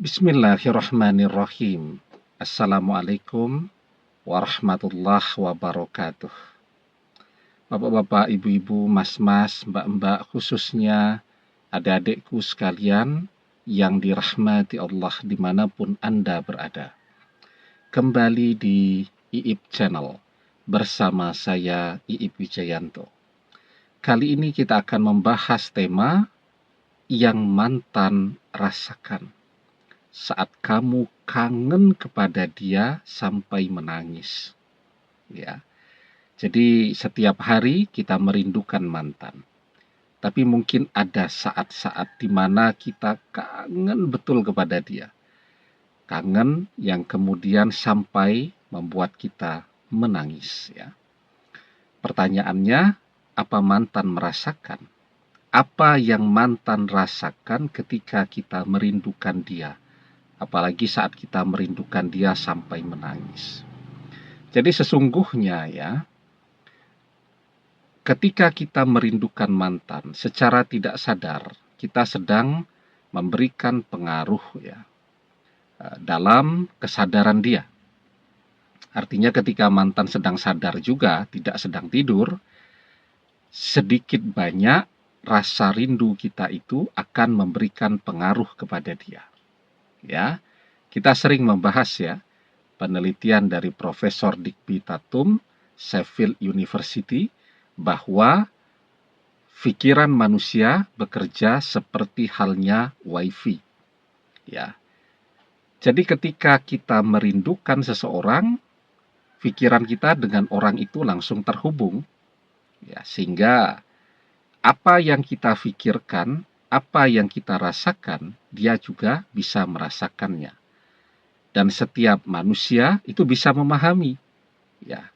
Bismillahirrahmanirrahim. Assalamualaikum warahmatullahi wabarakatuh. Bapak-bapak, ibu-ibu, mas-mas, mbak-mbak, khususnya adik-adikku sekalian yang dirahmati Allah dimanapun Anda berada. Kembali di IIP Channel bersama saya Iip Wijayanto. Kali ini kita akan membahas tema yang mantan rasakan. Saat kamu kangen kepada dia sampai menangis. Ya. Jadi setiap hari kita merindukan mantan. Tapi mungkin ada saat-saat di mana kita kangen betul kepada dia. Kangen yang kemudian sampai membuat kita menangis, ya. Pertanyaannya, apa mantan merasakan? Apa yang mantan rasakan ketika kita merindukan dia? Apalagi saat kita merindukan dia sampai menangis. Jadi sesungguhnya ya, ketika kita merindukan mantan, secara tidak sadar kita sedang memberikan pengaruh ya dalam kesadaran dia. Artinya ketika mantan sedang sadar juga, tidak sedang tidur, sedikit banyak rasa rindu kita itu akan memberikan pengaruh kepada dia. Ya, kita sering membahas ya penelitian dari Profesor Digby Tatum, Sheffield University, bahwa pikiran manusia bekerja seperti halnya wifi. Ya. Jadi ketika kita merindukan seseorang, pikiran kita dengan orang itu langsung terhubung. Ya, sehingga apa yang kita pikirkan, apa yang kita rasakan, dia juga bisa merasakannya. Dan setiap manusia itu bisa memahami, ya,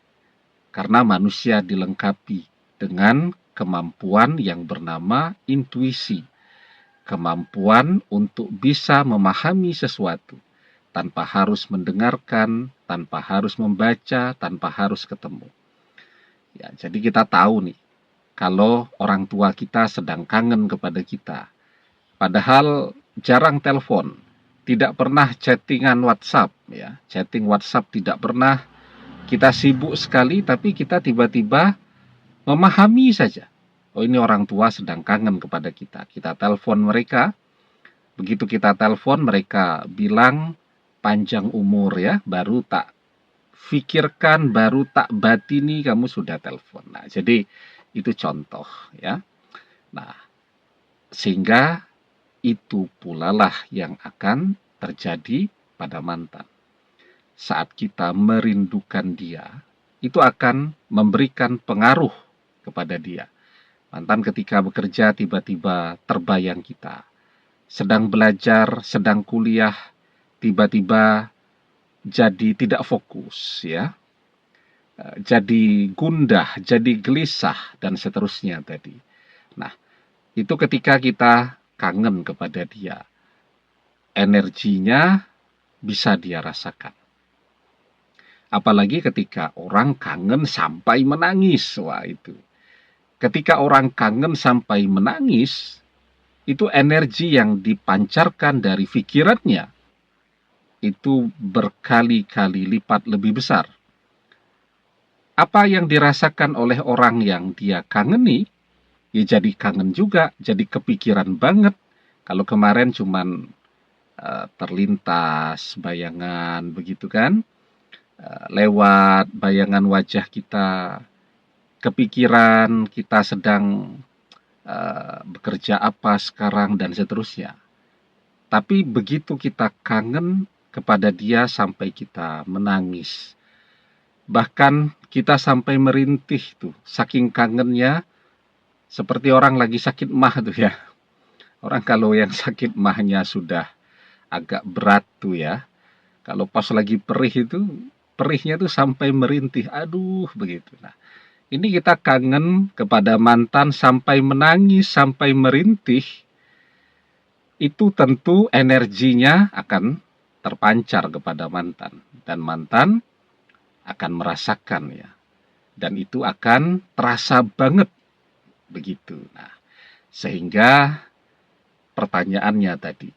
karena manusia dilengkapi dengan kemampuan yang bernama intuisi, kemampuan untuk bisa memahami sesuatu tanpa harus mendengarkan, tanpa harus membaca, tanpa harus ketemu. Ya, jadi kita tahu nih, kalau orang tua kita sedang kangen kepada kita, padahal jarang telepon, tidak pernah chattingan WhatsApp, ya, chatting WhatsApp tidak pernah, kita sibuk sekali, tapi kita tiba-tiba memahami saja. Oh, ini orang tua sedang kangen kepada kita. Kita telepon mereka, begitu kita telepon mereka bilang panjang umur ya, baru tak pikirkan, baru tak batini kamu sudah telepon. Nah, jadi itu contoh ya. Nah, sehingga itu pula lah yang akan terjadi pada mantan. Saat kita merindukan dia, itu akan memberikan pengaruh kepada dia. Mantan ketika bekerja tiba-tiba terbayang kita. Sedang belajar, sedang kuliah, tiba-tiba jadi tidak fokus ya. Jadi gundah, jadi gelisah dan seterusnya tadi. Nah, itu ketika kita kangen kepada dia. Energinya bisa dia rasakan. Apalagi ketika orang kangen sampai menangis. Wah, itu. Ketika orang kangen sampai menangis, itu energi yang dipancarkan dari pikirannya itu berkali-kali lipat lebih besar. Apa yang dirasakan oleh orang yang dia kangeni, ya jadi kangen juga, jadi kepikiran banget. Kalau kemarin cuman terlintas bayangan begitu kan, lewat bayangan wajah kita, kepikiran kita sedang bekerja apa sekarang dan seterusnya. Tapi begitu kita kangen kepada dia sampai kita menangis. Bahkan kita sampai merintih tuh, saking kangennya, seperti orang lagi sakit mah tuh ya. Orang kalau yang sakit mahnya sudah agak berat tuh ya. Kalau pas lagi perih itu, perihnya tuh sampai merintih, aduh begitu. Nah, ini kita kangen kepada mantan sampai menangis, sampai merintih, itu tentu energinya akan terpancar kepada mantan. Dan mantan akan merasakan ya. Dan itu akan terasa banget begitu. Nah, sehingga pertanyaannya tadi,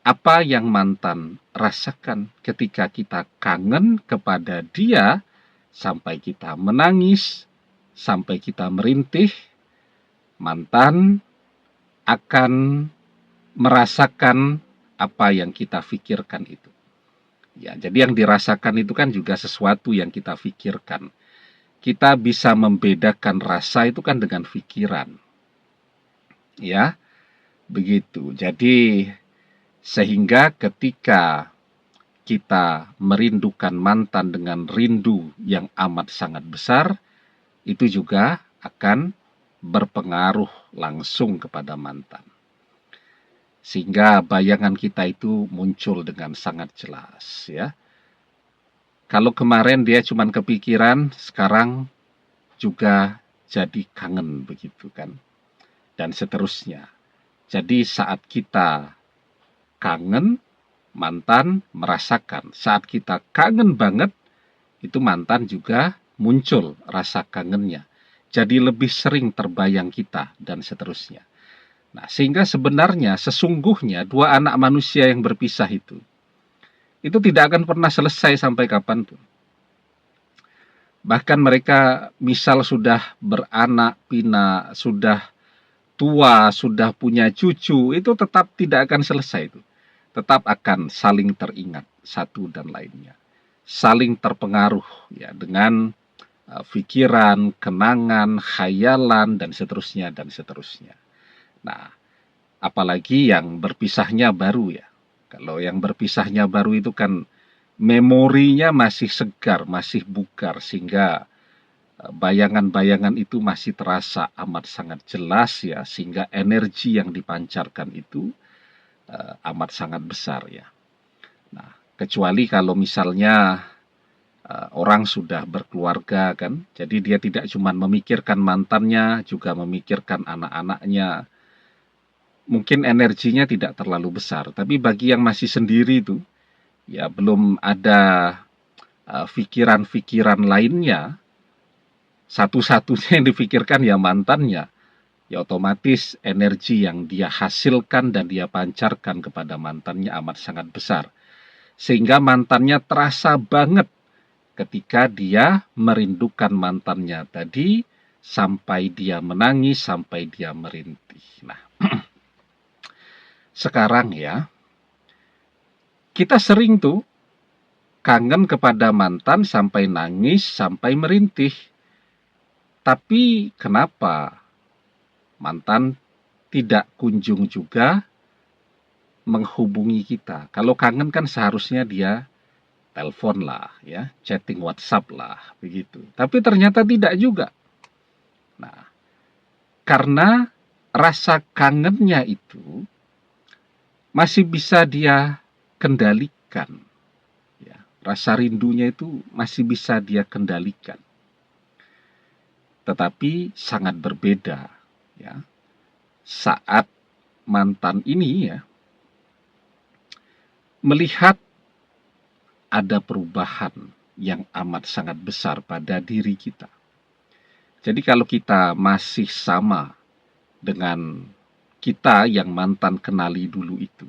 apa yang mantan rasakan ketika kita kangen kepada dia, sampai kita menangis, sampai kita merintih. Mantan akan merasakan apa yang kita pikirkan itu. Ya, jadi yang dirasakan itu kan juga sesuatu yang kita pikirkan. Kita bisa membedakan rasa itu kan dengan pikiran. Ya, begitu. Jadi sehingga ketika kita merindukan mantan dengan rindu yang amat sangat besar, itu juga akan berpengaruh langsung kepada mantan. Sehingga bayangan kita itu muncul dengan sangat jelas, ya. Kalau kemarin dia cuma kepikiran, sekarang juga jadi kangen begitu kan. Dan seterusnya. Jadi saat kita kangen, mantan merasakan. Saat kita kangen banget, itu mantan juga muncul rasa kangennya. Jadi lebih sering terbayang kita dan seterusnya. Nah, sehingga sebenarnya sesungguhnya dua anak manusia yang berpisah itu tidak akan pernah selesai sampai kapanpun. Bahkan mereka misal sudah beranak pinak, sudah tua, sudah punya cucu, itu tetap tidak akan selesai itu. Tetap akan saling teringat satu dan lainnya. Saling terpengaruh ya dengan pikiran, kenangan, khayalan, dan seterusnya, dan seterusnya. Nah, apalagi yang berpisahnya baru ya. Kalau yang berpisahnya baru itu kan memorinya masih segar, masih bugar, sehingga bayangan-bayangan itu masih terasa amat sangat jelas ya, sehingga energi yang dipancarkan itu amat sangat besar ya. Nah, kecuali kalau misalnya orang sudah berkeluarga kan, jadi dia tidak cuma memikirkan mantannya, juga memikirkan anak-anaknya. Mungkin energinya tidak terlalu besar, tapi bagi yang masih sendiri itu, ya belum ada pikiran-pikiran lainnya, satu-satunya yang dipikirkan ya mantannya, ya otomatis energi yang dia hasilkan dan dia pancarkan kepada mantannya amat sangat besar. Sehingga mantannya terasa banget ketika dia merindukan mantannya tadi, sampai dia menangis, sampai dia merintih. Nah, sekarang ya, kita sering tuh kangen kepada mantan sampai nangis, sampai merintih. Tapi kenapa mantan tidak kunjung juga menghubungi kita? Kalau kangen kan seharusnya dia telepon lah, ya, chatting WhatsApp lah, begitu. Tapi ternyata tidak juga. Nah, karena rasa kangennya itu masih bisa dia kendalikan. Ya, rasa rindunya itu masih bisa dia kendalikan. Tetapi sangat berbeda, ya, saat mantan ini ya melihat ada perubahan yang amat sangat besar pada diri kita. Jadi kalau kita masih sama dengan kita yang mantan kenali dulu itu,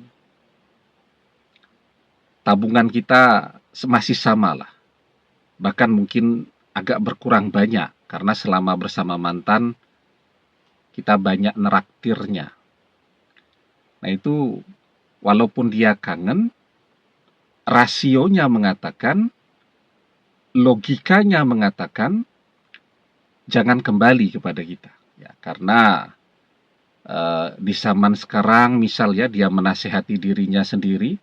tabungan kita masih sama lah. Bahkan mungkin agak berkurang banyak, karena selama bersama mantan, kita banyak neraktirnya. Nah itu, walaupun dia kangen, rasionya mengatakan, logikanya mengatakan, jangan kembali kepada kita. Ya, karena di zaman sekarang, misalnya dia menasehati dirinya sendiri,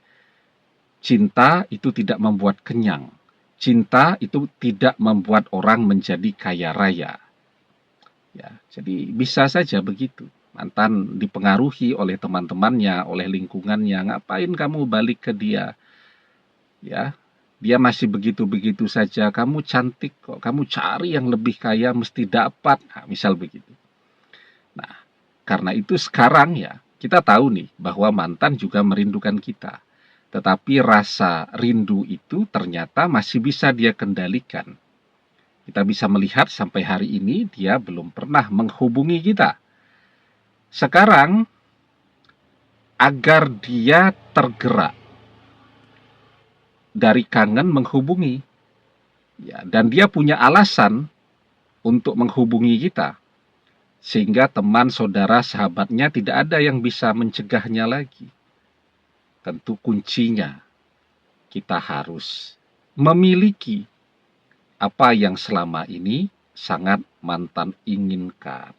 cinta itu tidak membuat kenyang. Cinta itu tidak membuat orang menjadi kaya raya. Ya, jadi bisa saja begitu. Mantan dipengaruhi oleh teman-temannya, oleh lingkungannya. Ngapain kamu balik ke dia? Ya, dia masih begitu-begitu saja. Kamu cantik kok. Kamu cari yang lebih kaya mesti dapat. Nah, misal begitu. Nah, karena itu sekarang ya, kita tahu nih bahwa mantan juga merindukan kita. Tetapi rasa rindu itu ternyata masih bisa dia kendalikan. Kita bisa melihat sampai hari ini dia belum pernah menghubungi kita. Sekarang agar dia tergerak dari kangen menghubungi, ya, dan dia punya alasan untuk menghubungi kita, sehingga teman, saudara, sahabatnya tidak ada yang bisa mencegahnya lagi. Tentu kuncinya kita harus memiliki apa yang selama ini sangat mantan inginkan.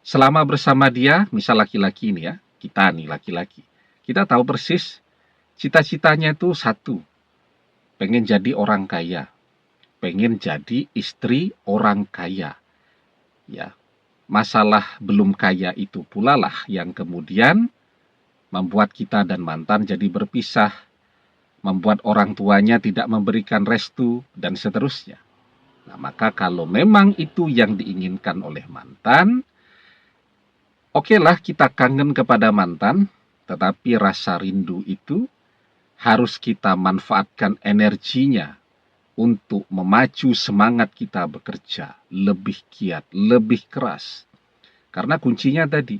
Selama bersama dia, misal laki-laki ini ya, kita nih laki-laki, kita tahu persis cita-citanya itu satu, pengen jadi orang kaya, pengen jadi istri orang kaya. Ya, masalah belum kaya itu pula lah yang kemudian membuat kita dan mantan jadi berpisah, membuat orang tuanya tidak memberikan restu, dan seterusnya. Nah, maka kalau memang itu yang diinginkan oleh mantan, okelah kita kangen kepada mantan, tetapi rasa rindu itu harus kita manfaatkan energinya untuk memacu semangat kita bekerja lebih giat, lebih keras. Karena kuncinya tadi,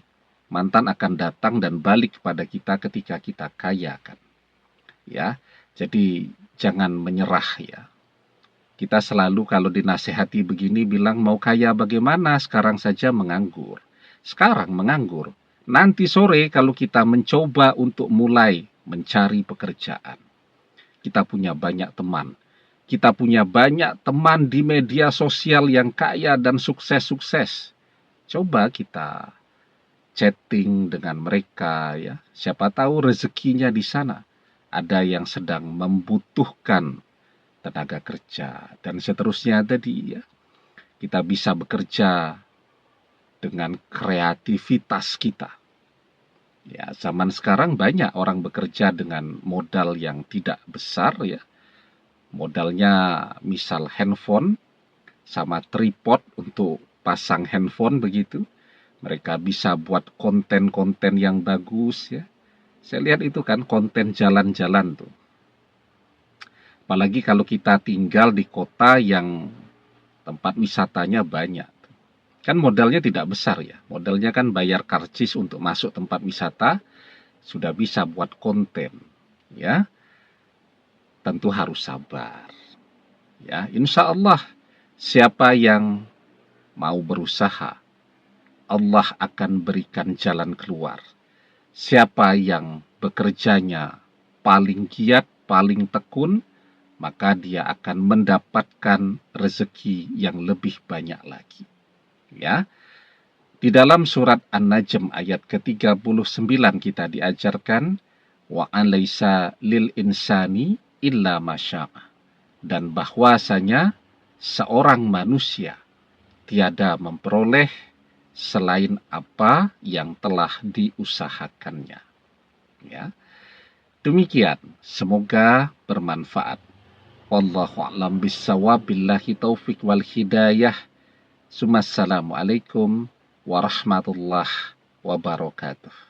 mantan akan datang dan balik kepada kita ketika kita kaya kan. Ya, jadi jangan menyerah ya. Kita selalu kalau dinasehati begini bilang mau kaya bagaimana, sekarang saja menganggur. Sekarang menganggur. Nanti sore kalau kita mencoba untuk mulai mencari pekerjaan. Kita punya banyak teman. Kita punya banyak teman di media sosial yang kaya dan sukses-sukses. Coba kita chatting dengan mereka ya. Siapa tahu rezekinya di sana. Ada yang sedang membutuhkan tenaga kerja dan seterusnya tadi ya. Kita bisa bekerja dengan kreativitas kita. Ya, zaman sekarang banyak orang bekerja dengan modal yang tidak besar ya. Modalnya misal handphone sama tripod untuk pasang handphone begitu. Mereka bisa buat konten-konten yang bagus ya. Saya lihat itu kan konten jalan-jalan tuh. Apalagi kalau kita tinggal di kota yang tempat wisatanya banyak. Kan modalnya tidak besar ya. Modalnya kan bayar karcis untuk masuk tempat wisata, sudah bisa buat konten. Ya, tentu harus sabar. Ya, insya Allah siapa yang mau berusaha, Allah akan berikan jalan keluar. Siapa yang bekerjanya paling giat, paling tekun, maka dia akan mendapatkan rezeki yang lebih banyak lagi. Ya, di dalam surat An-Najm ayat ke-39 kita diajarkan wa alaysa lil insani illa masya'a, dan bahwasanya seorang manusia tiada memperoleh selain apa yang telah diusahakannya. Ya. Demikian, semoga bermanfaat. Wallahu a'lam bissawab, billahi taufik wal hidayah. Assalamualaikum warahmatullahi wabarakatuh.